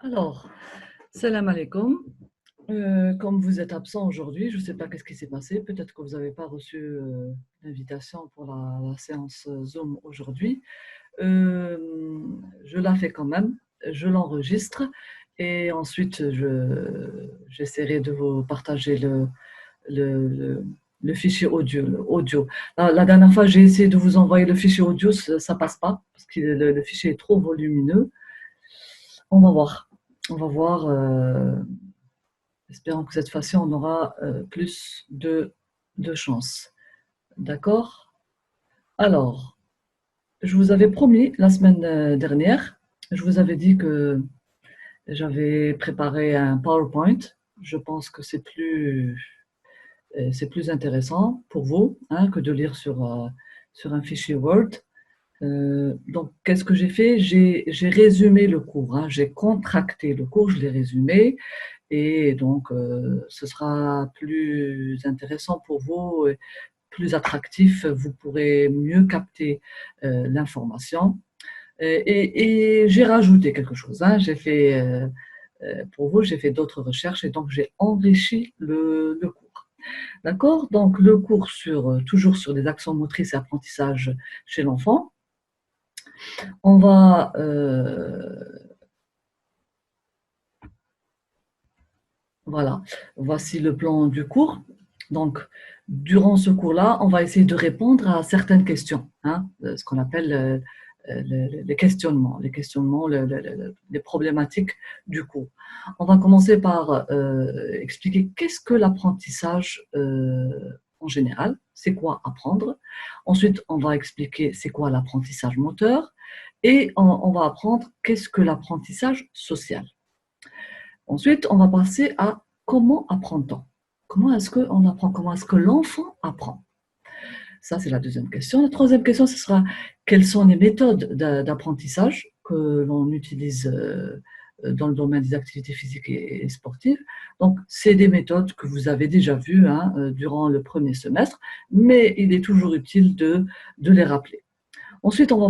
Alors, salam alaikum. Comme vous êtes absent aujourd'hui, je ne sais pas qu'est-ce qui s'est passé. Peut-être que vous n'avez pas reçu l'invitation pour la séance Zoom aujourd'hui. Je la fais quand même, je l'enregistre et ensuite j'essaierai de vous partager le, le- le fichier audio. La dernière fois, j'ai essayé de vous envoyer le fichier audio, ça passe pas parce que le fichier est trop volumineux. On va voir. On va voir. Espérons que cette fois-ci, on aura plus de chance. D'accord? Alors, je vous avais promis la semaine dernière, je vous avais dit que j'avais préparé un PowerPoint. Je pense que c'est plus intéressant pour vous hein, que de lire sur un fichier Word. Donc, qu'est-ce que j'ai fait? J'ai résumé le cours, hein. J'ai contracté le cours, je l'ai résumé. Et donc, ce sera plus intéressant pour vous, et plus attractif. Vous pourrez mieux capter l'information. Et j'ai rajouté quelque chose, hein. J'ai fait, pour vous, j'ai fait d'autres recherches et donc j'ai enrichi le cours. D'accord? Donc, le cours toujours sur les actions motrices et apprentissage chez l'enfant. On va, voilà, voici le plan du cours. Donc, durant ce cours-là, on va essayer de répondre à certaines questions, hein, ce qu'on appelle les questionnements, les problématiques du cours. On va commencer par expliquer qu'est-ce que l'apprentissage en général, c'est quoi apprendre. Ensuite, on va expliquer c'est quoi l'apprentissage moteur et on va apprendre qu'est-ce que l'apprentissage social. Ensuite, on va passer à comment apprend-on? Comment est-ce qu'on apprend? Comment est-ce que l'enfant apprend? Ça, c'est la deuxième question. La troisième question, ce sera quelles sont les méthodes d'apprentissage que l'on utilise dans le domaine des activités physiques et sportives. Donc, c'est des méthodes que vous avez déjà vues hein, durant le premier semestre, mais il est toujours utile de les rappeler. Ensuite, on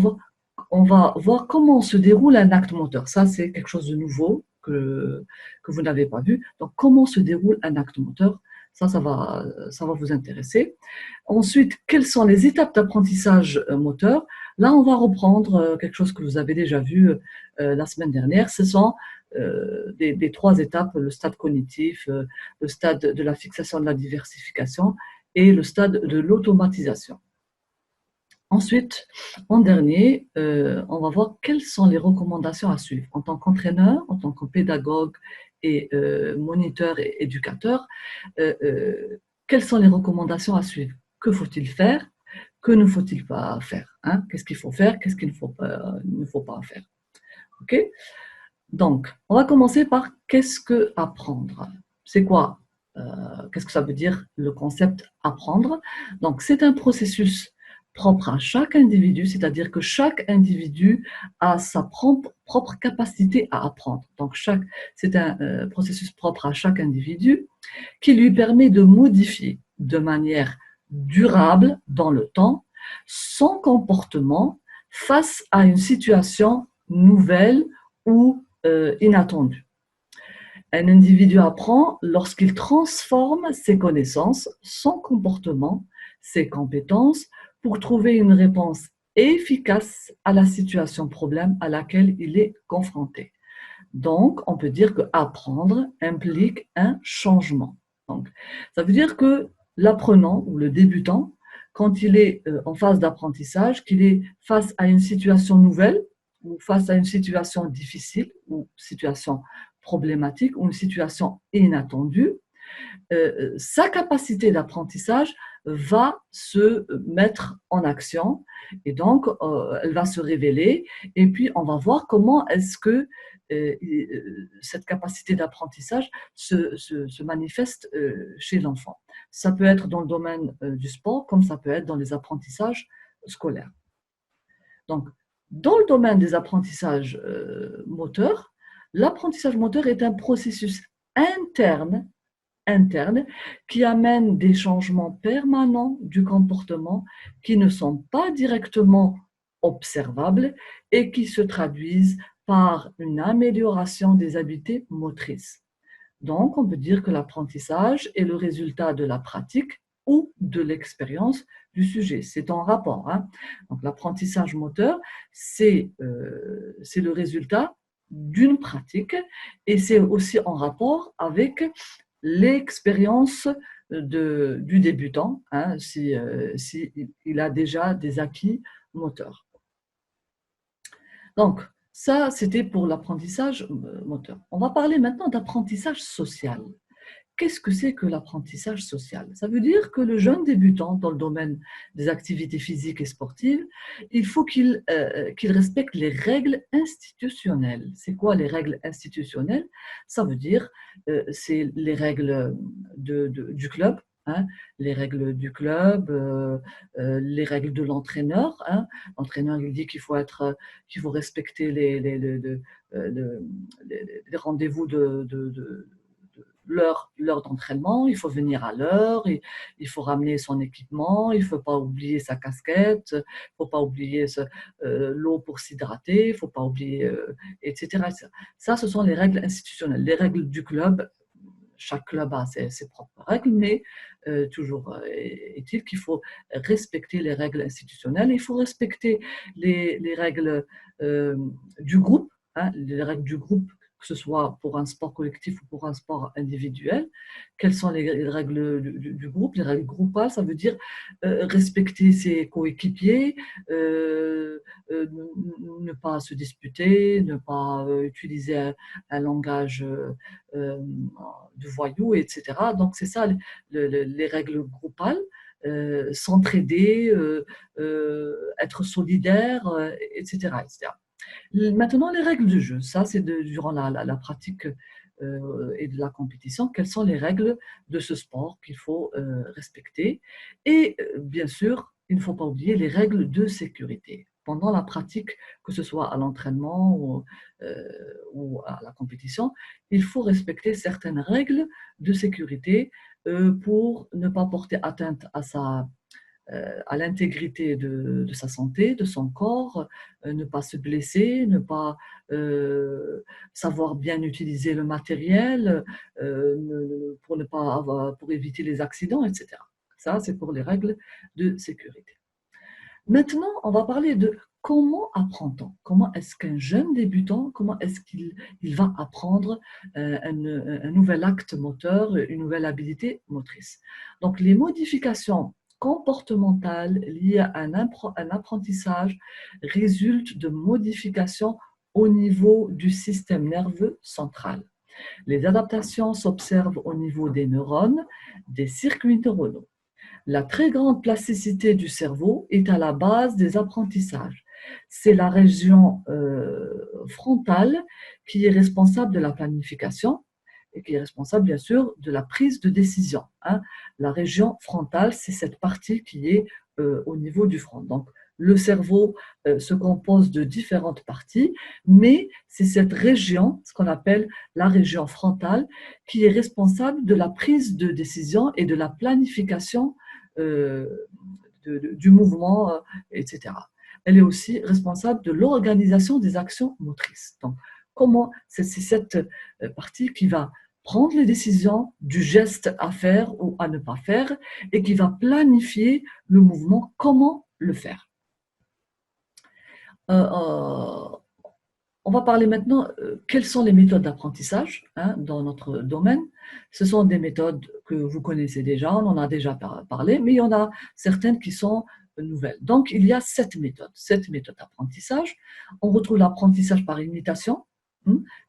va voir comment se déroule un acte moteur. Ça, c'est quelque chose de nouveau que vous n'avez pas vu. Donc, comment se déroule un acte moteur? Ça va vous intéresser. Ensuite, quelles sont les étapes d'apprentissage moteur? Là, on va reprendre quelque chose que vous avez déjà vu la semaine dernière. Ce sont des trois étapes, le stade cognitif, le stade de la fixation de la diversification et le stade de l'automatisation. Ensuite, en dernier, on va voir quelles sont les recommandations à suivre. En tant qu'entraîneur, en tant que pédagogue et moniteur et éducateur, quelles sont les recommandations à suivre? Que faut-il faire? Que ne faut-il pas faire hein? Qu'est-ce qu'il faut faire? Qu'est-ce qu'il ne faut pas faire? OK? Donc, on va commencer par qu'est-ce que apprendre? C'est quoi? Qu'est-ce que ça veut dire le concept apprendre? Donc, c'est un processus propre à chaque individu, c'est-à-dire que chaque individu a sa propre capacité à apprendre. Donc, c'est un processus propre à chaque individu qui lui permet de modifier de manière durable dans le temps son comportement face à une situation nouvelle ou inattendue. Un individu apprend lorsqu'il transforme ses connaissances, son comportement, ses compétences pour trouver une réponse efficace à la situation problème à laquelle il est confronté. Donc, on peut dire que apprendre implique un changement. Donc, ça veut dire que l'apprenant ou le débutant, quand il est en phase d'apprentissage, qu'il est face à une situation nouvelle ou face à une situation difficile ou situation problématique ou une situation inattendue, sa capacité d'apprentissage va se mettre en action et donc elle va se révéler et puis on va voir comment est-ce que cette capacité d'apprentissage se manifeste chez l'enfant. Ça peut être dans le domaine du sport comme ça peut être dans les apprentissages scolaires. Donc, dans le domaine des apprentissages moteurs, l'apprentissage moteur est un processus interne qui amène des changements permanents du comportement qui ne sont pas directement observables et qui se traduisent par une amélioration des habiletés motrices. Donc, on peut dire que l'apprentissage est le résultat de la pratique ou de l'expérience du sujet. C'est en rapport, hein. Donc, l'apprentissage moteur, c'est le résultat d'une pratique et c'est aussi en rapport avec l'expérience du débutant, hein, si il a déjà des acquis moteurs. Donc, ça, c'était pour l'apprentissage moteur. On va parler maintenant d'apprentissage social. Qu'est-ce que c'est que l'apprentissage social? Ça veut dire que le jeune débutant dans le domaine des activités physiques et sportives, il faut qu'il respecte les règles institutionnelles. C'est quoi les règles institutionnelles? Ça veut dire c'est les règles du club, hein, les règles du club, les règles de l'entraîneur, hein. L'entraîneur, il dit qu'il faut respecter les rendez-vous de l'heure d'entraînement, il faut venir à l'heure, il faut ramener son équipement, il ne faut pas oublier sa casquette, il ne faut pas oublier l'eau pour s'hydrater, il ne faut pas oublier, etc., etc. Ça, ce sont les règles institutionnelles. Les règles du club, chaque club a ses propres règles, mais toujours est-il qu'il faut respecter les règles institutionnelles, il faut respecter les règles du groupe, hein, les règles du groupe, que ce soit pour un sport collectif ou pour un sport individuel. Quelles sont les règles du groupe? Les règles groupales, ça veut dire respecter ses coéquipiers, ne pas se disputer, ne pas utiliser un langage de voyous, etc. Donc, c'est ça les règles groupales. S'entraider, être solidaire, etc., etc. Maintenant, les règles du jeu, ça c'est durant la pratique et de la compétition, quelles sont les règles de ce sport qu'il faut respecter. Et bien sûr, il ne faut pas oublier les règles de sécurité. Pendant la pratique, que ce soit à l'entraînement ou à la compétition, il faut respecter certaines règles de sécurité pour ne pas porter atteinte à l'intégrité de sa santé, de son corps, ne pas se blesser, ne pas savoir bien utiliser le matériel pour éviter les accidents, etc. Ça, c'est pour les règles de sécurité. Maintenant, on va parler de comment apprend-on? Comment est-ce qu'un jeune débutant, comment est-ce qu'il va apprendre un nouvel acte moteur, une nouvelle habilité motrice? Donc, les modifications comportementales liées à un apprentissage résultent de modifications au niveau du système nerveux central. Les adaptations s'observent au niveau des neurones, des circuits neuronaux. La très grande plasticité du cerveau est à la base des apprentissages. C'est la région frontale qui est responsable de la planification et qui est responsable bien sûr de la prise de décision, hein. La région frontale, c'est cette partie qui est au niveau du front. Donc, le cerveau se compose de différentes parties, mais c'est cette région, ce qu'on appelle la région frontale, qui est responsable de la prise de décision et de la planification du mouvement, etc. Elle est aussi responsable de l'organisation des actions motrices. Donc, c'est cette partie qui va prendre les décisions du geste à faire ou à ne pas faire et qui va planifier le mouvement, comment le faire. On va parler maintenant quelles sont les méthodes d'apprentissage, hein, dans notre domaine. Ce sont des méthodes que vous connaissez déjà, on en a déjà parlé, mais il y en a certaines qui sont nouvelles. Donc, il y a 7 méthodes d'apprentissage. On retrouve l'apprentissage par imitation.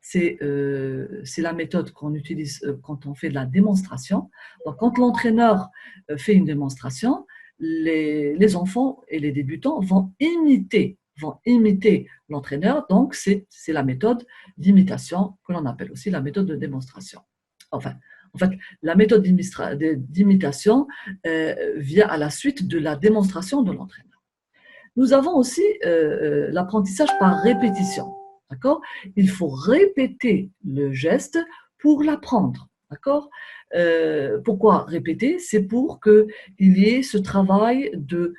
C'est la méthode qu'on utilise quand on fait de la démonstration. Donc, quand l'entraîneur fait une démonstration, les enfants et les débutants vont imiter l'entraîneur. Donc, c'est la méthode d'imitation que l'on appelle aussi la méthode de démonstration. Enfin, en fait, la méthode d'imitation vient à la suite de la démonstration de l'entraîneur. Nous avons aussi l'apprentissage par répétition. D'accord? Il faut répéter le geste pour l'apprendre. D'accord? Pourquoi répéter? C'est pour qu'il y ait ce travail de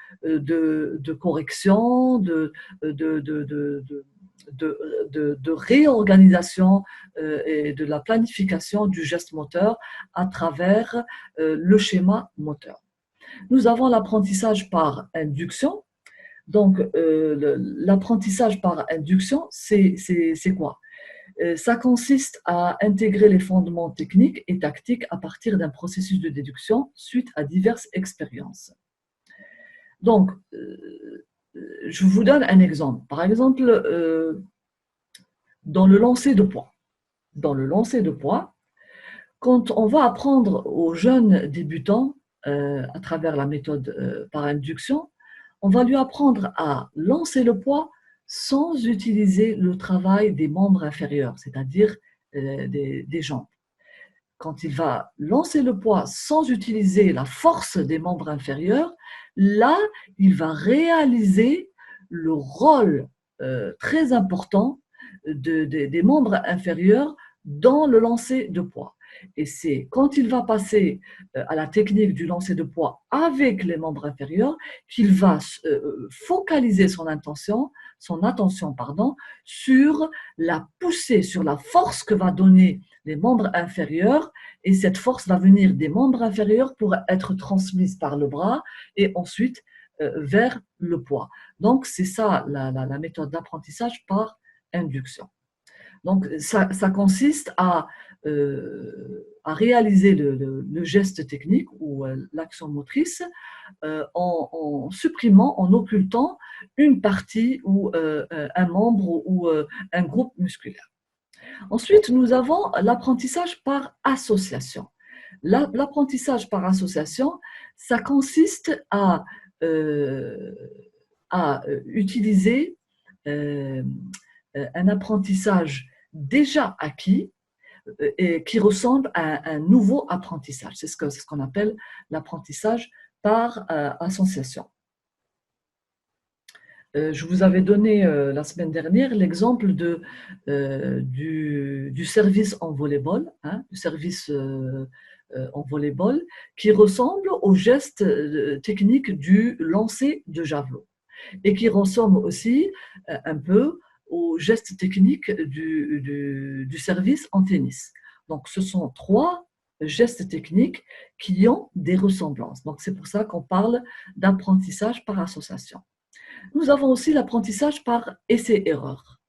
correction, de réorganisation et de la planification du geste moteur à travers le schéma moteur. Nous avons l'apprentissage par induction. Donc, l'apprentissage par induction, c'est quoi? Ça consiste à intégrer les fondements techniques et tactiques à partir d'un processus de déduction suite à diverses expériences. Donc, je vous donne un exemple. Par exemple, dans le lancer de poids. Dans le lancer de poids, quand on va apprendre aux jeunes débutants, à travers la méthode par induction, on va lui apprendre à lancer le poids sans utiliser le travail des membres inférieurs, c'est-à-dire des jambes. Quand il va lancer le poids sans utiliser la force des membres inférieurs, là, il va réaliser le rôle très important des membres inférieurs dans le lancer de poids. Et c'est quand il va passer à la technique du lancer de poids avec les membres inférieurs qu'il va focaliser son attention sur la poussée, sur la force que va donner les membres inférieurs, et cette force va venir des membres inférieurs pour être transmise par le bras et ensuite vers le poids. Donc, c'est ça la méthode d'apprentissage par induction. Donc, ça consiste à réaliser le geste technique ou l'action motrice en supprimant, en occultant une partie ou un membre ou un groupe musculaire. Ensuite, nous avons l'apprentissage par association. L'apprentissage par association, ça consiste à utiliser un apprentissage déjà acquis et qui ressemble à un nouveau apprentissage. C'est ce qu'on appelle l'apprentissage par association. Je vous avais donné la semaine dernière l'exemple du service en volleyball, du service en volleyball, qui ressemble au geste technique du lancer de javelot et qui ressemble aussi un peu au geste technique du service en tennis. Donc, ce sont trois gestes techniques qui ont des ressemblances. Donc, c'est pour ça qu'on parle d'apprentissage par association. Nous avons aussi l'apprentissage par essai-erreur.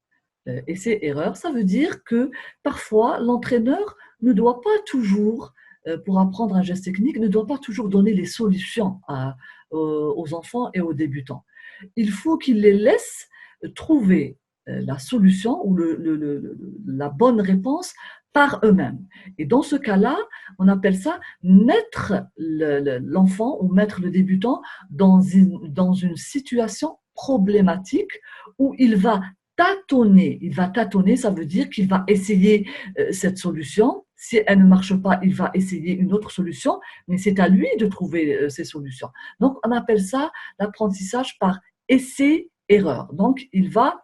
Essai-erreur, ça veut dire que parfois, l'entraîneur ne doit pas toujours, pour apprendre un geste technique, ne doit pas toujours donner les solutions aux enfants et aux débutants. Il faut qu'il les laisse trouver la solution ou la bonne réponse par eux-mêmes. Et dans ce cas-là, on appelle ça mettre l'enfant ou mettre le débutant dans une situation problématique où il va tâtonner. Il va tâtonner, ça veut dire qu'il va essayer cette solution. Si elle ne marche pas, il va essayer une autre solution, mais c'est à lui de trouver ces solutions. Donc, on appelle ça l'apprentissage par essai-erreur. Donc, il va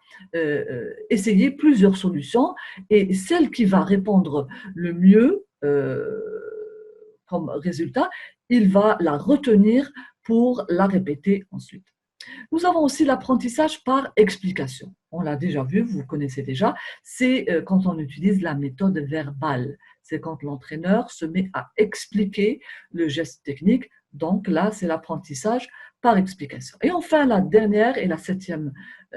essayer plusieurs solutions et celle qui va répondre le mieux comme résultat, il va la retenir pour la répéter ensuite. Nous avons aussi l'apprentissage par explication. On l'a déjà vu, vous connaissez déjà, c'est quand on utilise la méthode verbale. C'est quand l'entraîneur se met à expliquer le geste technique. Donc là, c'est l'apprentissage par explication. Et enfin, la dernière et la septième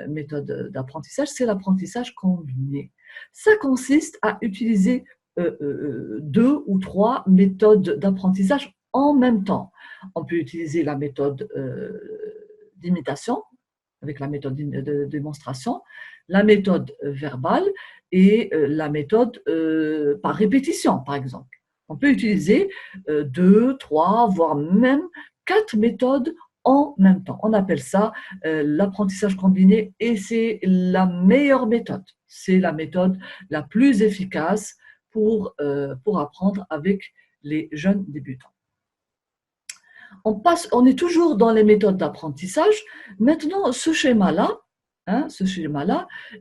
méthode d'apprentissage, c'est l'apprentissage combiné. Ça consiste à utiliser deux ou trois méthodes d'apprentissage en même temps. On peut utiliser la méthode d'imitation, avec la méthode de démonstration, la méthode verbale et la méthode par répétition, par exemple. On peut utiliser deux, trois, voire même quatre méthodes en même temps. On appelle ça l'apprentissage combiné et c'est la meilleure méthode. C'est la méthode la plus efficace pour apprendre avec les jeunes débutants. On est toujours dans les méthodes d'apprentissage. Maintenant, ce schéma-là,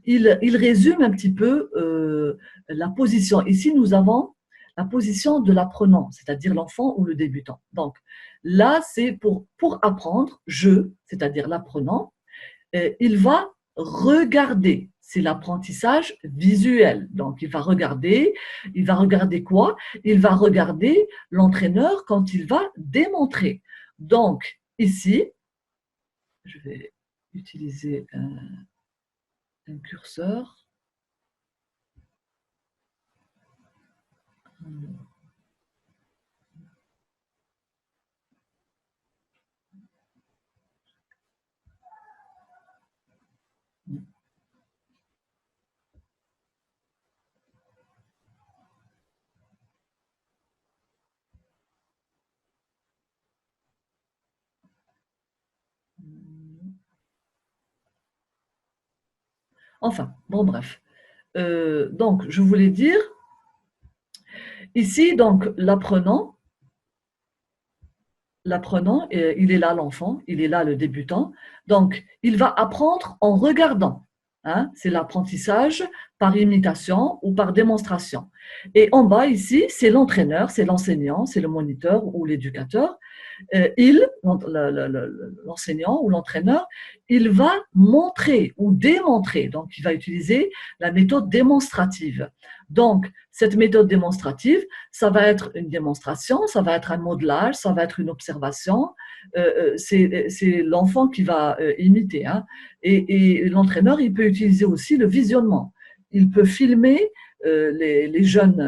il résume un petit peu la position. Ici, nous avons la position de l'apprenant, c'est-à-dire l'enfant ou le débutant. Donc, là, c'est pour apprendre, c'est-à-dire l'apprenant, il va regarder. c'est l'apprentissage visuel. Donc, il va regarder quoi? Il va regarder l'entraîneur quand il va démontrer. Donc, ici, je vais utiliser un curseur. Enfin, bon, bref. Donc, je voulais dire, ici, donc, l'apprenant, il est là l'enfant, il est là le débutant. Donc, il va apprendre en regardant. Hein, c'est l'apprentissage par imitation ou par démonstration. Et en bas, ici, c'est l'entraîneur, c'est l'enseignant, c'est le moniteur ou l'éducateur. L'enseignant ou l'entraîneur, il va montrer ou démontrer. Donc, il va utiliser la méthode démonstrative. Donc, cette méthode démonstrative, ça va être une démonstration, ça va être un modelage, ça va être une observation. C'est l'enfant qui va imiter. Hein. Et l'entraîneur, il peut utiliser aussi le visionnement. Il peut filmer les jeunes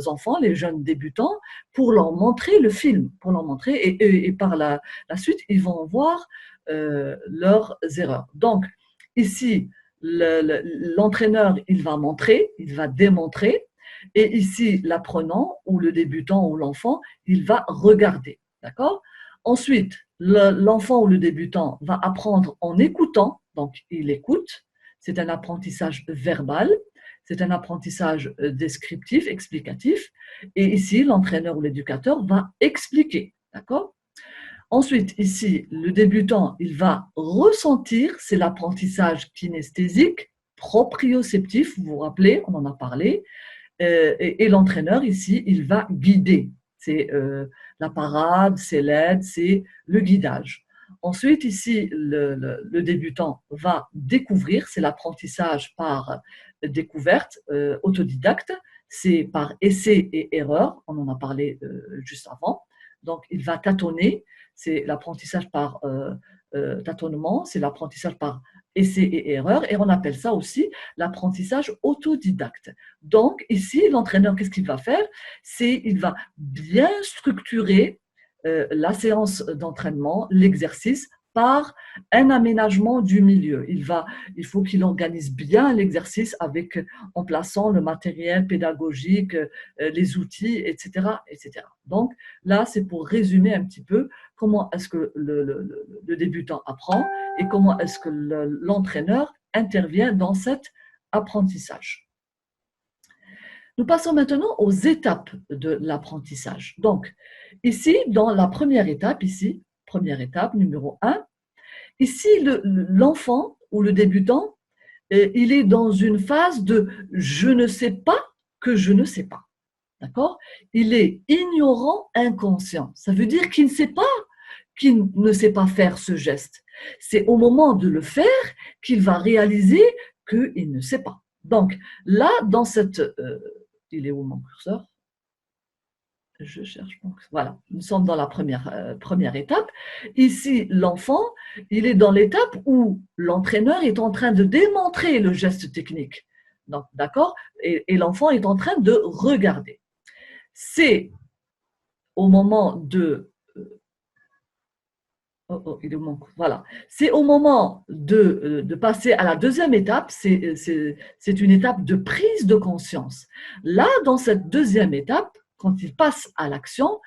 enfants, les jeunes débutants, pour leur montrer le film, pour leur montrer, et par la suite, ils vont voir leurs erreurs. Donc, ici, l'entraîneur, il va montrer, il va démontrer, et ici, l'apprenant ou le débutant ou l'enfant, il va regarder. D'accord? Ensuite, l'enfant ou le débutant va apprendre en écoutant, donc il écoute, c'est un apprentissage verbal, c'est un apprentissage descriptif, explicatif, et ici, l'entraîneur ou l'éducateur va expliquer. D'accord? Ensuite, ici, le débutant, il va ressentir, c'est l'apprentissage kinesthésique, proprioceptif, vous vous rappelez, on en a parlé, et l'entraîneur, ici, il va guider. C'est la parade, c'est l'aide, c'est le guidage. Ensuite, ici, le débutant va découvrir, c'est l'apprentissage par découverte, autodidacte, c'est par essai et erreur, on en a parlé juste avant. Donc, il va tâtonner, c'est l'apprentissage par tâtonnement, c'est l'apprentissage par essai et erreur, et on appelle ça aussi l'apprentissage autodidacte. Donc, ici, l'entraîneur, qu'est-ce qu'il va faire? Il va bien structurer la séance d'entraînement, l'exercice, par un aménagement du milieu. Il faut qu'il organise bien l'exercice en plaçant le matériel pédagogique, les outils, etc., etc. Donc, là, c'est pour résumer un petit peu comment est-ce que le débutant apprend et comment est-ce que l'entraîneur intervient dans cet apprentissage. Nous passons maintenant aux étapes de l'apprentissage. Donc, ici, dans la première étape, première étape, numéro 1, ici, l'enfant ou le débutant, il est dans une phase de « je ne sais pas que je ne sais pas ». D'accord? Il est ignorant inconscient. Ça veut dire qu'il ne sait pas qu'il ne sait pas faire ce geste. C'est au moment de le faire qu'il va réaliser qu'il ne sait pas. Donc, là, dans cette... il est où mon curseur? Je cherche mon curseur. Voilà, nous sommes dans la première étape. Ici, l'enfant, il est dans l'étape où l'entraîneur est en train de démontrer le geste technique. Donc, d'accord? Et l'enfant est en train de regarder. C'est au moment de... voilà. C'est au moment de passer à la deuxième étape, c'est une étape de prise de conscience. Là, dans cette deuxième étape, quand il passe à l'action,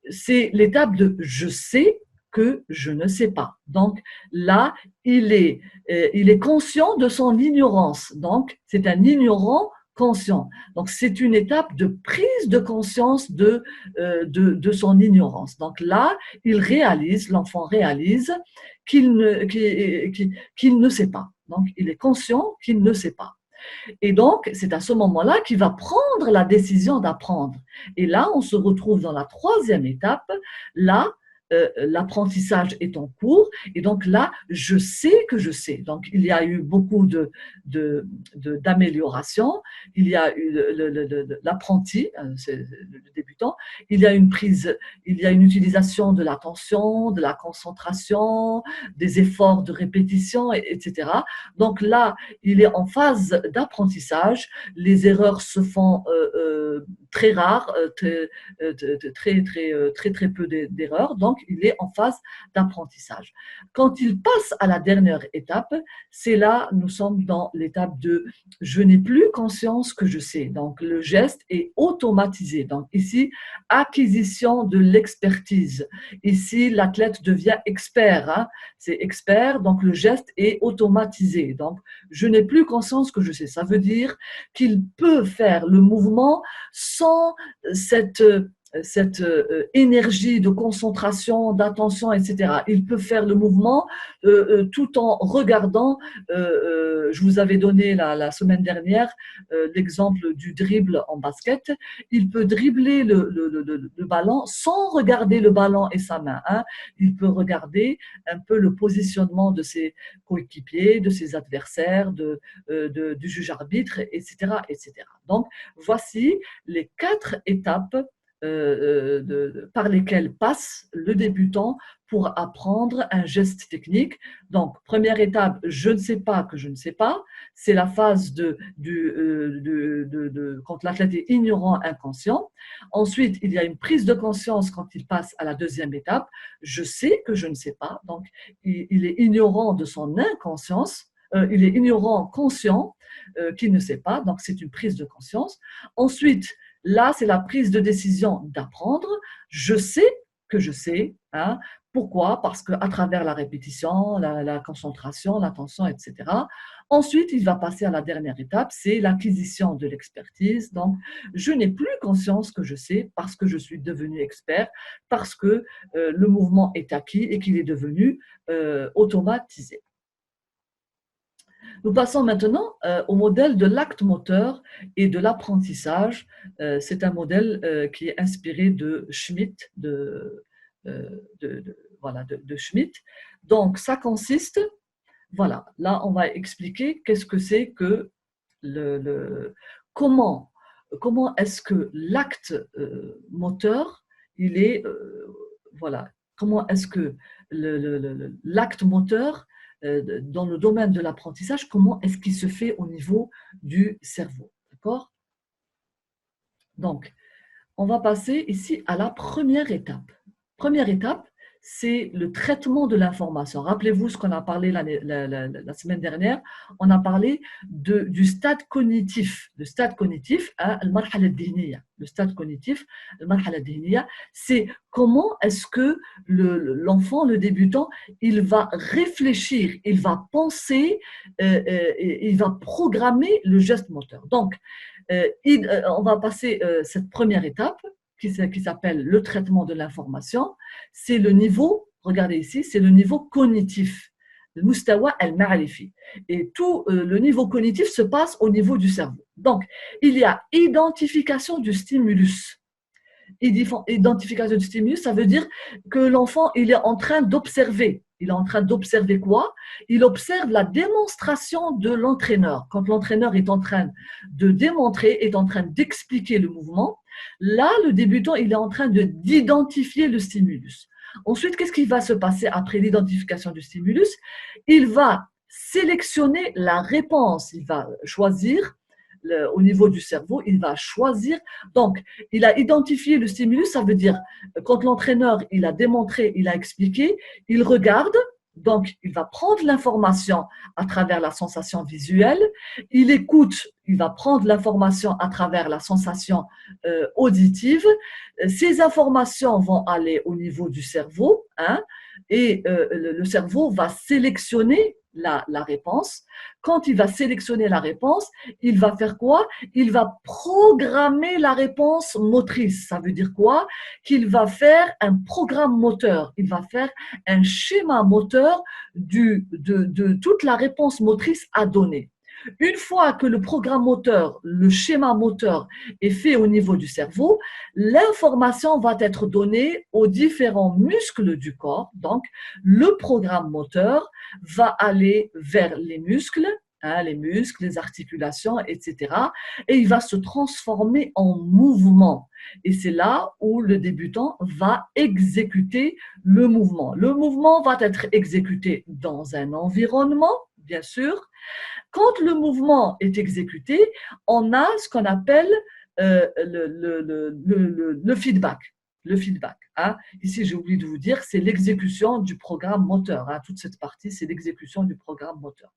c'est l'étape de « je sais que je ne sais pas ». Donc là, il est conscient de son ignorance. Donc, c'est un ignorant conscient. Donc, c'est une étape de prise de conscience de son ignorance. Donc là, l'enfant réalise qu'il ne sait pas. Donc, il est conscient qu'il ne sait pas. Et donc, c'est à ce moment-là qu'il va prendre la décision d'apprendre. Et là, on se retrouve dans la troisième étape. Là, l'apprentissage est en cours et donc là, je sais que je sais. Donc, il y a eu beaucoup d'améliorations. Il y a eu l'apprenti, c'est le débutant. Il y a il y a une utilisation de l'attention, de la concentration, des efforts de répétition, etc. Donc là, il est en phase d'apprentissage. Les erreurs se font très rares, très peu d'erreurs. Donc, il est en phase d'apprentissage. Quand il passe à la dernière étape, c'est là, nous sommes dans l'étape de je n'ai plus conscience que je sais. Donc, le geste est automatisé. Donc, ici, acquisition de l'expertise. Ici, l'athlète devient expert. Hein. C'est expert, donc le geste est automatisé. Donc, je n'ai plus conscience que je sais. Ça veut dire qu'il peut faire le mouvement sans cette énergie de concentration, d'attention, etc. Il peut faire le mouvement tout en regardant. Je vous avais donné la semaine dernière l'exemple du dribble en basket. Il peut dribbler le ballon sans regarder le ballon et sa main. Hein. Il peut regarder un peu le positionnement de ses coéquipiers, de ses adversaires, du juge arbitre, etc., etc. Donc, voici les 4 étapes par lesquelles passe le débutant pour apprendre un geste technique. Donc, première étape, je ne sais pas que je ne sais pas. C'est la phase quand l'athlète est ignorant, inconscient. Ensuite, il y a une prise de conscience quand il passe à la deuxième étape. Je sais que je ne sais pas. Donc, il est ignorant de son inconscience. Il est ignorant, conscient, qu'il ne sait pas. Donc, c'est une prise de conscience. Ensuite, là, c'est la prise de décision d'apprendre. Je sais que je sais. Hein. Pourquoi? Parce qu'à travers la répétition, la concentration, l'attention, etc. Ensuite, il va passer à la dernière étape, c'est l'acquisition de l'expertise. Donc, je n'ai plus conscience que je sais parce que je suis devenu expert, parce que le mouvement est acquis et qu'il est devenu automatisé. Nous passons maintenant au modèle de l'acte moteur et de l'apprentissage. C'est un modèle qui est inspiré de Schmitt, voilà, de Schmitt. Donc, ça consiste, voilà, là, on va expliquer qu'est-ce que c'est que comment est-ce que l'acte moteur, il est, voilà, comment est-ce que l'acte moteur dans le domaine de l'apprentissage, comment est-ce qu'il se fait au niveau du cerveau. D'accord? Donc, on va passer ici à la première étape. Première étape, c'est le traitement de l'information. Rappelez-vous ce qu'on a parlé la semaine dernière. On a parlé du stade cognitif. Le stade cognitif, hein, le stade cognitif, c'est comment est-ce que l'enfant, le débutant, il va réfléchir, il va penser, il va programmer le geste moteur. Donc, on va passer cette première étape qui s'appelle le traitement de l'information. C'est le niveau, regardez ici, c'est le niveau cognitif, le mustawa al-ma'rifi. Et tout le niveau cognitif se passe au niveau du cerveau. Donc, il y a identification du stimulus. Identification du stimulus, ça veut dire que l'enfant, il est en train d'observer. Il est en train d'observer quoi? Il observe la démonstration de l'entraîneur. Quand l'entraîneur est en train de démontrer, est en train d'expliquer le mouvement, là, le débutant, il est en train d'identifier le stimulus. Ensuite, qu'est-ce qui va se passer après l'identification du stimulus? Il va sélectionner la réponse. Il va choisir au niveau du cerveau, il va choisir. Donc, il a identifié le stimulus, ça veut dire, quand l'entraîneur, il a démontré, il a expliqué, il regarde, donc il va prendre l'information à travers la sensation visuelle, il écoute, il va prendre l'information à travers la sensation auditive. Ces informations vont aller au niveau du cerveau, hein, et le cerveau va sélectionner la réponse. Quand il va sélectionner la réponse, il va faire quoi? Il va programmer la réponse motrice. Ça veut dire quoi? Qu'il va faire un programme moteur. Il va faire un schéma moteur de toute la réponse motrice à donner. Une fois que le programme moteur, le schéma moteur est fait au niveau du cerveau, l'information va être donnée aux différents muscles du corps. Donc, le programme moteur va aller vers les muscles, les articulations, etc. Et il va se transformer en mouvement. Et c'est là où le débutant va exécuter le mouvement. Le mouvement va être exécuté dans un environnement, bien sûr. Quand le mouvement est exécuté, on a ce qu'on appelle le feedback. Le feedback. Ici, j'ai oublié de vous dire, c'est l'exécution du programme moteur. Toute cette partie, c'est l'exécution du programme moteur.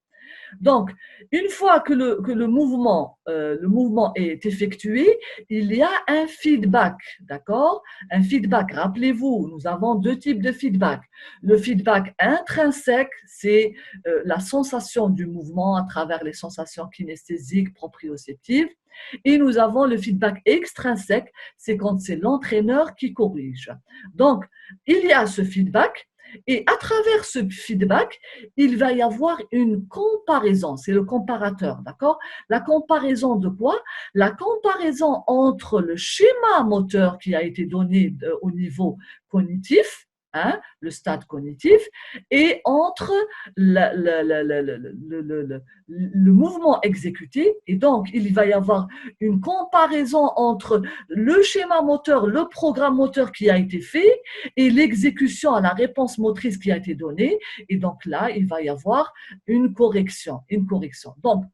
Donc, une fois que le mouvement est effectué, il y a un feedback, d'accord? Un feedback, rappelez-vous, nous avons deux types de feedback. Le feedback intrinsèque, c'est la sensation du mouvement à travers les sensations kinesthésiques, proprioceptives. Et nous avons le feedback extrinsèque, c'est quand c'est l'entraîneur qui corrige. Donc, il y a ce feedback. Et à travers ce feedback, il va y avoir une comparaison, c'est le comparateur, d'accord? La comparaison de quoi? La comparaison entre le schéma moteur qui a été donné au niveau cognitif, le stade cognitif, et entre le mouvement exécuté. Et donc, il va y avoir une comparaison entre le schéma moteur, le programme moteur qui a été fait et l'exécution à la réponse motrice qui a été donnée. Et donc là, il va y avoir une correction. Donc,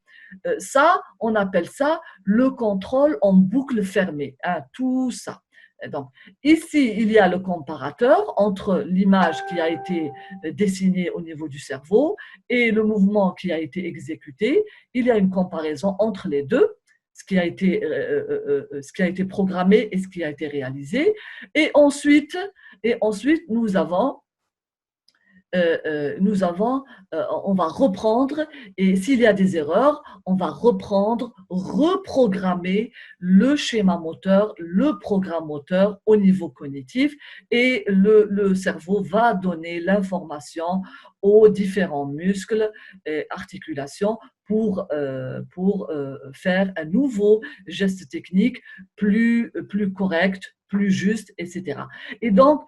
ça, on appelle ça le contrôle en boucle fermée. Tout ça. Donc, ici, il y a le comparateur entre l'image qui a été dessinée au niveau du cerveau et le mouvement qui a été exécuté. Il y a une comparaison entre les deux, ce qui a été programmé et ce qui a été réalisé. Et ensuite nous avons on va reprendre, et s'il y a des erreurs, on va reprogrammer le schéma moteur, le programme moteur au niveau cognitif, et le cerveau va donner l'information aux différents muscles et articulations pour faire un nouveau geste technique plus correct, plus juste, etc. Et donc,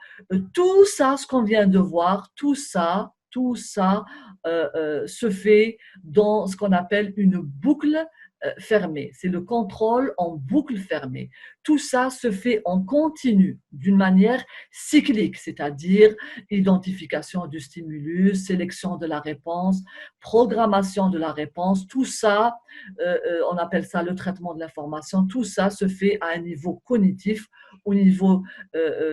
tout ça, ce qu'on vient de voir, tout ça se fait dans ce qu'on appelle une boucle fermée. C'est le contrôle en boucle fermée. Tout ça se fait en continu, d'une manière cyclique, c'est-à-dire identification du stimulus, sélection de la réponse, programmation de la réponse. Tout ça, on appelle ça le traitement de l'information. Tout ça se fait à un niveau cognitif, au niveau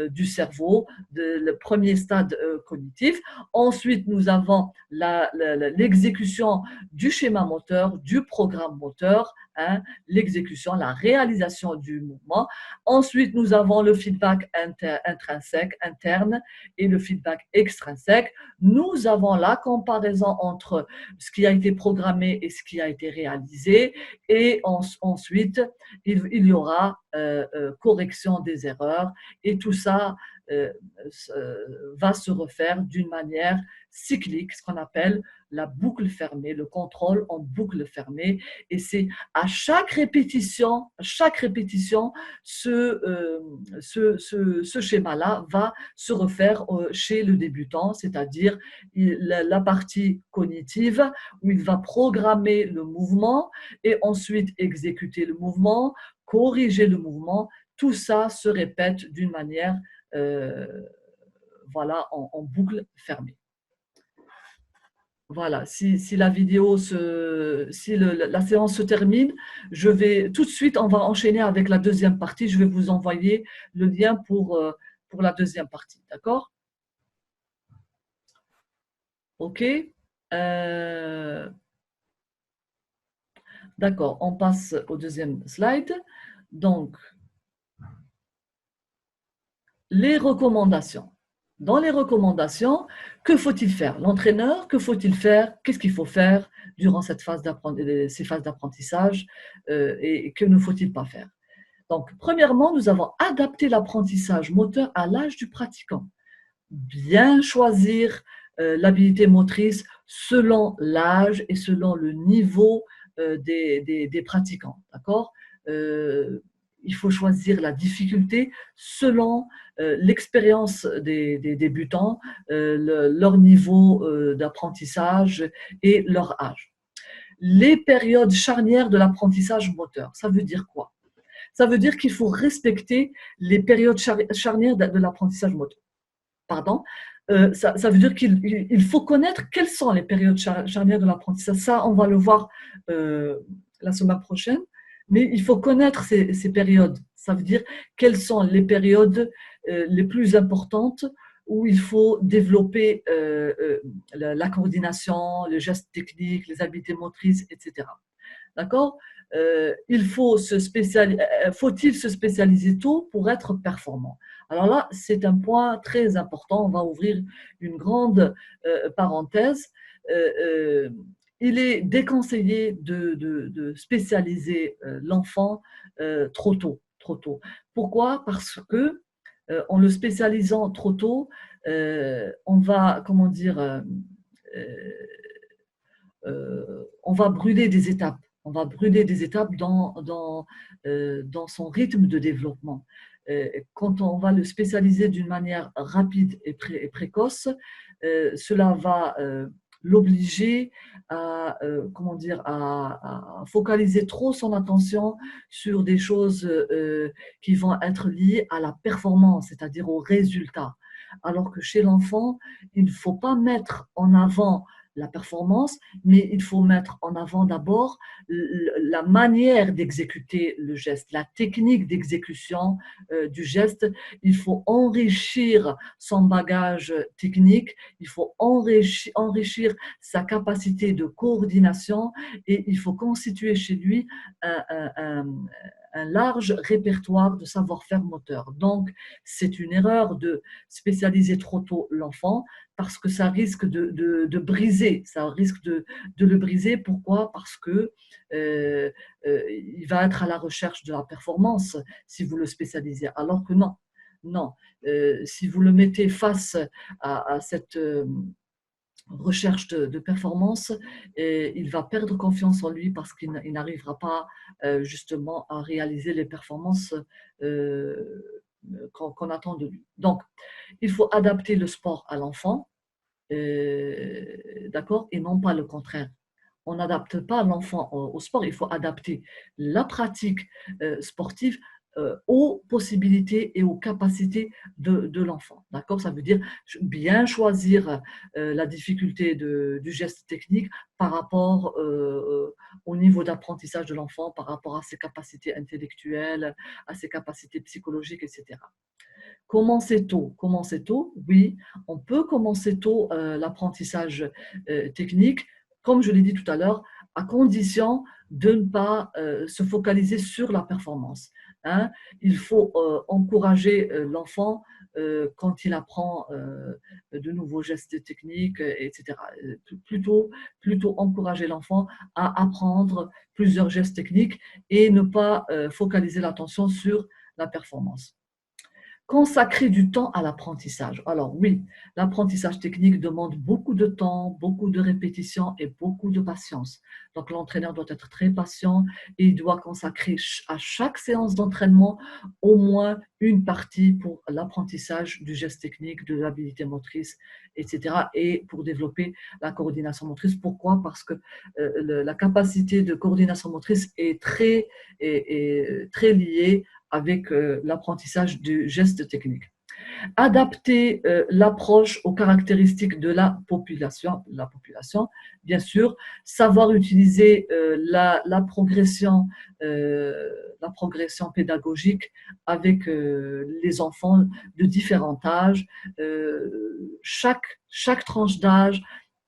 du cerveau, le premier stade cognitif. Ensuite, nous avons l'exécution du schéma moteur, du programme moteur, l'exécution, la réalisation du mouvement. Ensuite, nous avons le feedback intrinsèque, interne, et le feedback extrinsèque. Nous avons la comparaison entre ce qui a été programmé et ce qui a été réalisé. Et ensuite, il y aura correction des erreurs, et tout ça va se refaire d'une manière cyclique, ce qu'on appelle la boucle fermée, le contrôle en boucle fermée. Et c'est à chaque répétition, ce schéma-là va se refaire chez le débutant, c'est-à-dire la partie cognitive où il va programmer le mouvement et ensuite exécuter le mouvement, corriger le mouvement. Tout ça se répète d'une manière en boucle fermée. Voilà, si la la séance se termine, je vais tout de suite, on va enchaîner avec la deuxième partie. Je vais vous envoyer le lien pour la deuxième partie, d'accord? Ok. D'accord, on passe au deuxième slide. Donc, les recommandations. Dans les recommandations, que faut-il faire? L'entraîneur, que faut-il faire? Qu'est-ce qu'il faut faire durant ces phases d'apprentissage et que ne faut-il pas faire? Donc, premièrement, nous avons adapté l'apprentissage moteur à l'âge du pratiquant. Bien choisir l'habilité motrice selon l'âge et selon le niveau des pratiquants, d'accord? Il faut choisir la difficulté selon l'expérience des débutants, leur niveau d'apprentissage et leur âge. Les périodes charnières de l'apprentissage moteur, ça veut dire quoi? Ça veut dire qu'il faut respecter les périodes charnières de l'apprentissage moteur. Pardon. Ça veut dire qu'il faut connaître quelles sont les périodes charnières de l'apprentissage. Ça, on va le voir la semaine prochaine. Mais il faut connaître ces périodes. Ça veut dire quelles sont les périodes les plus importantes où il faut développer la coordination, les gestes techniques, les habiletés motrices, etc. D'accord? Faut-il se spécialiser tôt pour être performant? Alors là, c'est un point très important. On va ouvrir une grande parenthèse. Euh, euh, il est déconseillé de spécialiser l'enfant trop tôt, trop tôt. Pourquoi? Parce que en le spécialisant trop tôt, on va, comment dire, on va brûler des étapes. On va brûler des étapes dans son rythme de développement. Quand on va le spécialiser d'une manière rapide et précoce, cela va l'obliger à, comment dire, à focaliser trop son attention sur des choses qui vont être liées à la performance, c'est-à-dire au résultat. Alors que chez l'enfant, il ne faut pas mettre en avant la performance, mais il faut mettre en avant d'abord la manière d'exécuter le geste, la technique d'exécution du geste. Il faut enrichir son bagage technique, il faut enrichir sa capacité de coordination et il faut constituer chez lui un large répertoire de savoir-faire moteur. Donc, c'est une erreur de spécialiser trop tôt l'enfant parce que ça risque de briser, ça risque de le briser. Pourquoi? Parce que il va être à la recherche de la performance si vous le spécialisez, alors que non. Non, si vous le mettez face à cette recherche de performance, et il va perdre confiance en lui parce qu'il n'arrivera pas justement à réaliser les performances qu'on attend de lui. Donc, il faut adapter le sport à l'enfant, d'accord, et non pas le contraire. On n'adapte pas l'enfant au sport, il faut adapter la pratique sportive aux possibilités et aux capacités de l'enfant. D'accord? Ça veut dire bien choisir la difficulté du geste technique par rapport au niveau d'apprentissage de l'enfant, par rapport à ses capacités intellectuelles, à ses capacités psychologiques, etc. Commencer tôt. Commencer tôt, oui, on peut commencer tôt l'apprentissage technique, comme je l'ai dit tout à l'heure, à condition de ne pas se focaliser sur la performance. Hein. Il faut encourager l'enfant quand il apprend de nouveaux gestes techniques, etc. Plutôt encourager l'enfant à apprendre plusieurs gestes techniques et ne pas focaliser l'attention sur la performance. Consacrer du temps à l'apprentissage. Alors oui, l'apprentissage technique demande beaucoup de temps, beaucoup de répétitions et beaucoup de patience. Donc l'entraîneur doit être très patient et il doit consacrer à chaque séance d'entraînement au moins une partie pour l'apprentissage du geste technique, de l'habilité motrice, etc. et pour développer la coordination motrice. Pourquoi? Parce que la capacité de coordination motrice est très liée avec l'apprentissage du geste technique. Adapter l'approche aux caractéristiques de la population, bien sûr, savoir utiliser la progression pédagogique avec les enfants de différents âges. Chaque tranche d'âge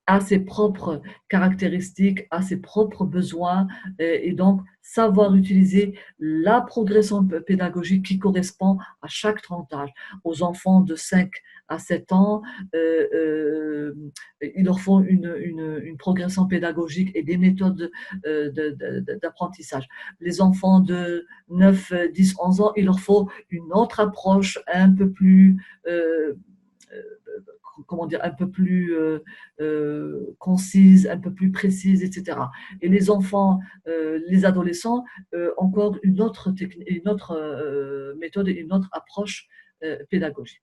a ses propres caractéristiques, a ses propres besoins, et donc savoir utiliser la progression pédagogique qui correspond à chaque tranche d'âge. Aux enfants de 5 à 7 ans, il leur faut une progression pédagogique et des méthodes d'apprentissage. Les enfants de 9, 10, 11 ans, il leur faut une autre approche un peu plus comment dire, un peu plus concise, un peu plus précise, etc. Et les enfants, les adolescents, encore une autre, une autre méthode et une autre approche pédagogique.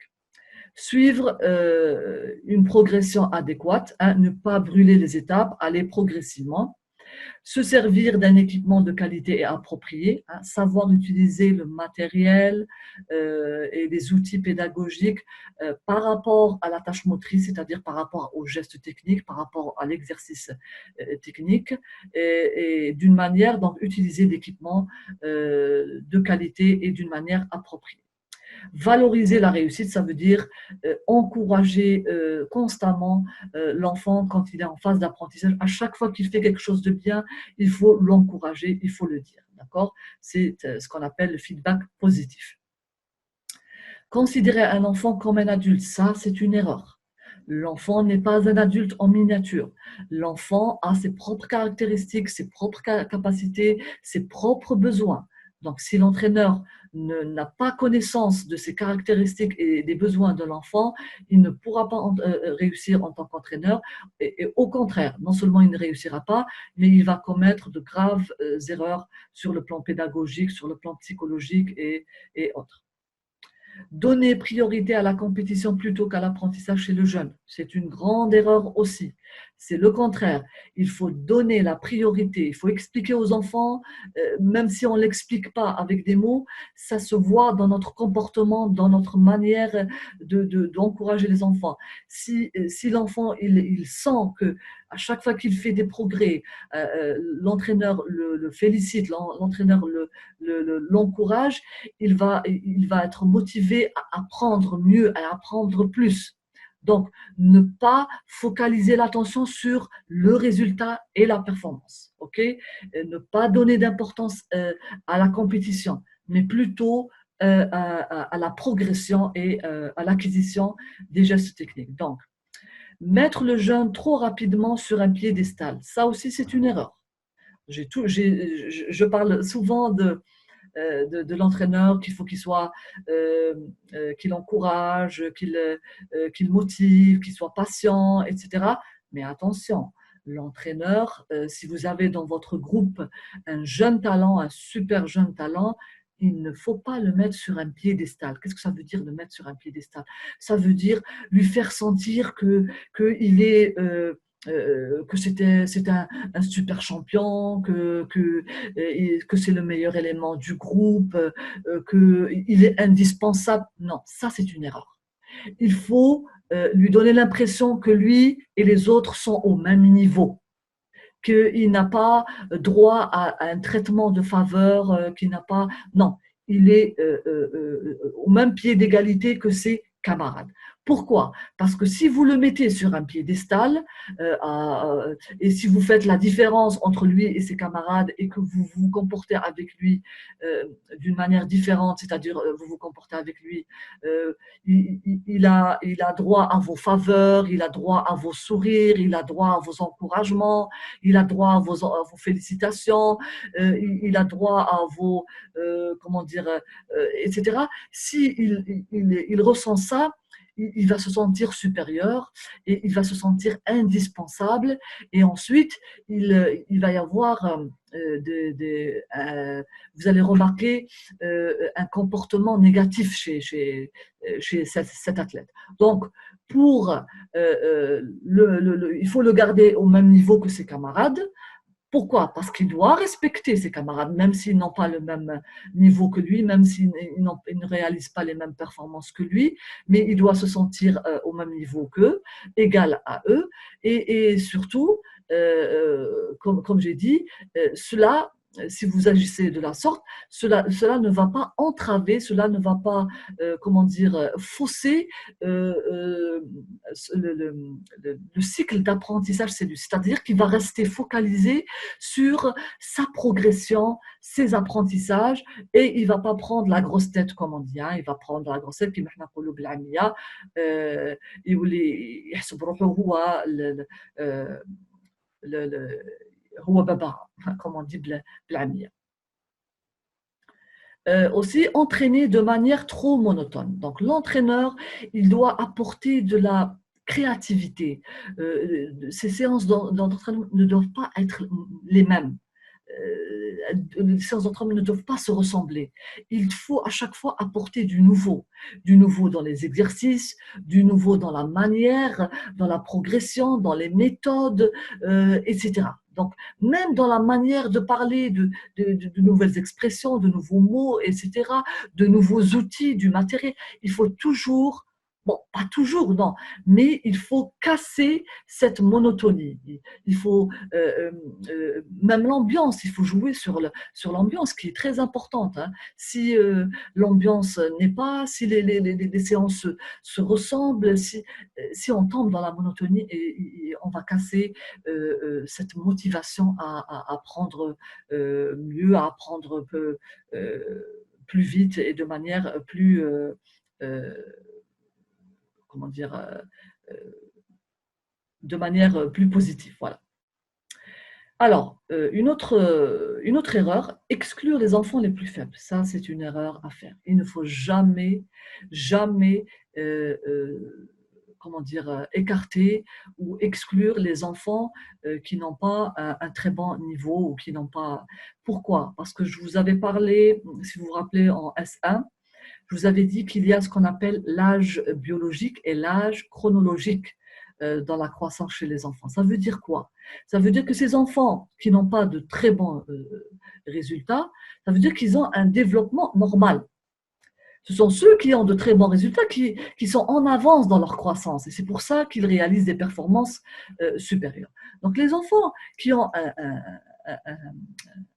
Suivre une progression adéquate, hein, ne pas brûler les étapes, aller progressivement. Se servir d'un équipement de qualité et approprié, hein, savoir utiliser le matériel et les outils pédagogiques par rapport à la tâche motrice, c'est-à-dire par rapport aux gestes techniques, par rapport à l'exercice technique, et d'une manière, donc utiliser l'équipement de qualité et d'une manière appropriée. Valoriser la réussite, ça veut dire encourager constamment l'enfant quand il est en phase d'apprentissage. À chaque fois qu'il fait quelque chose de bien, il faut l'encourager, il faut le dire. D'accord? C'est ce qu'on appelle le feedback positif. Considérer un enfant comme un adulte, ça, c'est une erreur. L'enfant n'est pas un adulte en miniature. L'enfant a ses propres caractéristiques, ses propres capacités, ses propres besoins. Donc, si l'entraîneur n'a pas connaissance de ces caractéristiques et des besoins de l'enfant, il ne pourra pas réussir en tant qu'entraîneur. Et au contraire, non seulement il ne réussira pas, mais il va commettre de graves erreurs sur le plan pédagogique, sur le plan psychologique et autres. Donner priorité à la compétition plutôt qu'à l'apprentissage chez le jeune, c'est une grande erreur aussi. C'est le contraire. Il faut donner la priorité, il faut expliquer aux enfants, même si on ne l'explique pas avec des mots, ça se voit dans notre comportement, dans notre manière d'encourager les enfants. Si l'enfant il sent que à chaque fois qu'il fait des progrès, l'entraîneur le félicite, l'entraîneur l'encourage, il va être motivé à apprendre mieux, à apprendre plus. Donc, ne pas focaliser l'attention sur le résultat et la performance, ok? Ne pas donner d'importance à la compétition, mais plutôt à la progression et à l'acquisition des gestes techniques. Donc, mettre le jeune trop rapidement sur un piédestal, ça aussi c'est une erreur. Je parle souvent de l'entraîneur, qu'il faut qu'il soit, qu'il encourage, qu'il motive, qu'il soit patient, etc. Mais attention, l'entraîneur, si vous avez dans votre groupe un jeune talent, un super jeune talent, il ne faut pas le mettre sur un piédestal. Qu'est-ce que ça veut dire de mettre sur un piédestal? Ça veut dire lui faire sentir qu'il est que c'est un super champion, que c'est le meilleur élément du groupe, qu'il est indispensable. Non, ça c'est une erreur. Il faut lui donner l'impression que lui et les autres sont au même niveau, qu'il n'a pas droit à un traitement de faveur, qu'il n'a pas... Non, il est au même pied d'égalité que ses camarades. Pourquoi? Parce que si vous le mettez sur un piédestal et si vous faites la différence entre lui et ses camarades et que vous vous comportez avec lui d'une manière différente, c'est-à-dire vous vous comportez avec lui, il a droit à vos faveurs, il a droit à vos sourires, il a droit à vos encouragements, il a droit à vos félicitations, il a droit à vos, comment dire, etc. Si il ressent ça, il va se sentir supérieur et il va se sentir indispensable. Et ensuite, il va y avoir vous allez remarquer un comportement négatif chez cet athlète. Donc, il faut le garder au même niveau que ses camarades. Pourquoi? Parce qu'il doit respecter ses camarades, même s'ils n'ont pas le même niveau que lui, même s'ils ne réalisent pas les mêmes performances que lui, mais il doit se sentir au même niveau qu'eux, égal à eux, et surtout, comme j'ai dit, cela, si vous agissez de la sorte, cela ne va pas entraver, cela ne va pas, comment dire, fausser le cycle d'apprentissage, c'est-à-dire qu'il va rester focalisé sur sa progression, ses apprentissages, et il ne va pas prendre la grosse tête, comme on dit, hein. Il va prendre la grosse tête, qui نقولوا بالعامية يولي يحسب روحه هو هو بابا, comme on dit بالعامية. Aussi entraîner de manière trop monotone. Donc l'entraîneur, il doit apporter de la créativité. Ces séances d'entraînement ne doivent pas être les mêmes. Les séances d'entraînement ne doivent pas se ressembler. Il faut à chaque fois apporter du nouveau dans les exercices, du nouveau dans la manière, dans la progression, dans les méthodes, etc. Donc, même dans la manière de parler de nouvelles expressions, de nouveaux mots, etc., de nouveaux outils, du matériel, il faut toujours, bon, pas toujours, non, mais il faut casser cette monotonie. Il faut, même l'ambiance, il faut jouer sur l'ambiance qui est très importante. Hein. Si l'ambiance n'est pas, si les séances se ressemblent, si on tombe dans la monotonie et on va casser cette motivation à apprendre mieux, à apprendre plus vite et de manière plus, euh, comment dire, de manière plus positive. Voilà. Alors, une autre erreur, exclure les enfants les plus faibles. Ça, c'est une erreur à faire. Il ne faut jamais, jamais, comment dire, écarter ou exclure les enfants qui n'ont pas un très bon niveau ou qui n'ont pas. Pourquoi? Parce que je vous avais parlé, si vous vous rappelez, en S1, je vous avais dit qu'il y a ce qu'on appelle l'âge biologique et l'âge chronologique dans la croissance chez les enfants. Ça veut dire quoi? Ça veut dire que ces enfants qui n'ont pas de très bons résultats, ça veut dire qu'ils ont un développement normal. Ce sont ceux qui ont de très bons résultats qui sont en avance dans leur croissance. Et c'est pour ça qu'ils réalisent des performances supérieures. Donc les enfants qui ont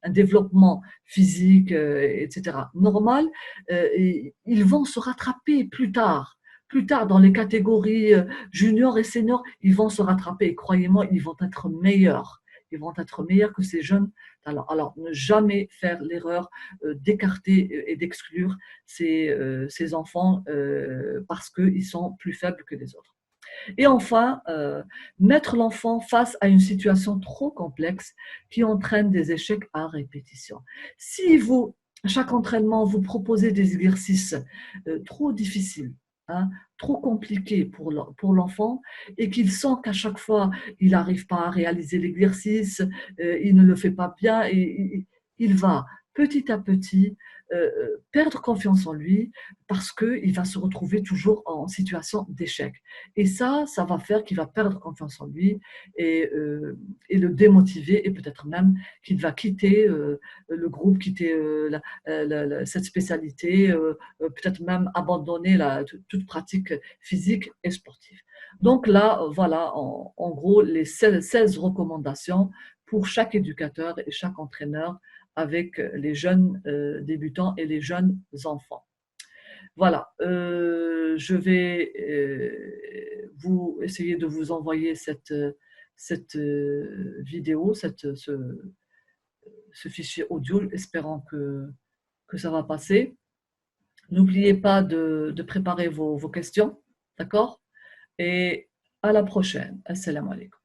un développement physique, etc., normal, ils vont se rattraper plus tard. Plus tard, dans les catégories juniors et seniors, ils vont se rattraper. Et croyez-moi, ils vont être meilleurs. Ils vont être meilleurs que ces jeunes talents. Alors, ne jamais faire l'erreur d'écarter et d'exclure ces enfants parce qu'ils sont plus faibles que les autres. Et enfin, mettre l'enfant face à une situation trop complexe qui entraîne des échecs à répétition. Si vous, à chaque entraînement, vous proposez des exercices trop difficiles, hein, trop compliqués pour l'enfant et qu'il sent qu'à chaque fois, il n'arrive pas à réaliser l'exercice, il ne le fait pas bien et il va petit à petit perdre confiance en lui parce qu'il va se retrouver toujours en situation d'échec. Et ça va faire qu'il va perdre confiance en lui et le démotiver et peut-être même qu'il va quitter le groupe, quitter cette spécialité, peut-être même abandonner toute pratique physique et sportive. Donc là, voilà en gros les 16 recommandations pour chaque éducateur et chaque entraîneur avec les jeunes débutants et les jeunes enfants. Voilà, je vais vous essayer de vous envoyer cette vidéo, ce fichier audio, espérant que ça va passer. N'oubliez pas de préparer vos questions, d'accord? Et à la prochaine. Assalamu alaikum.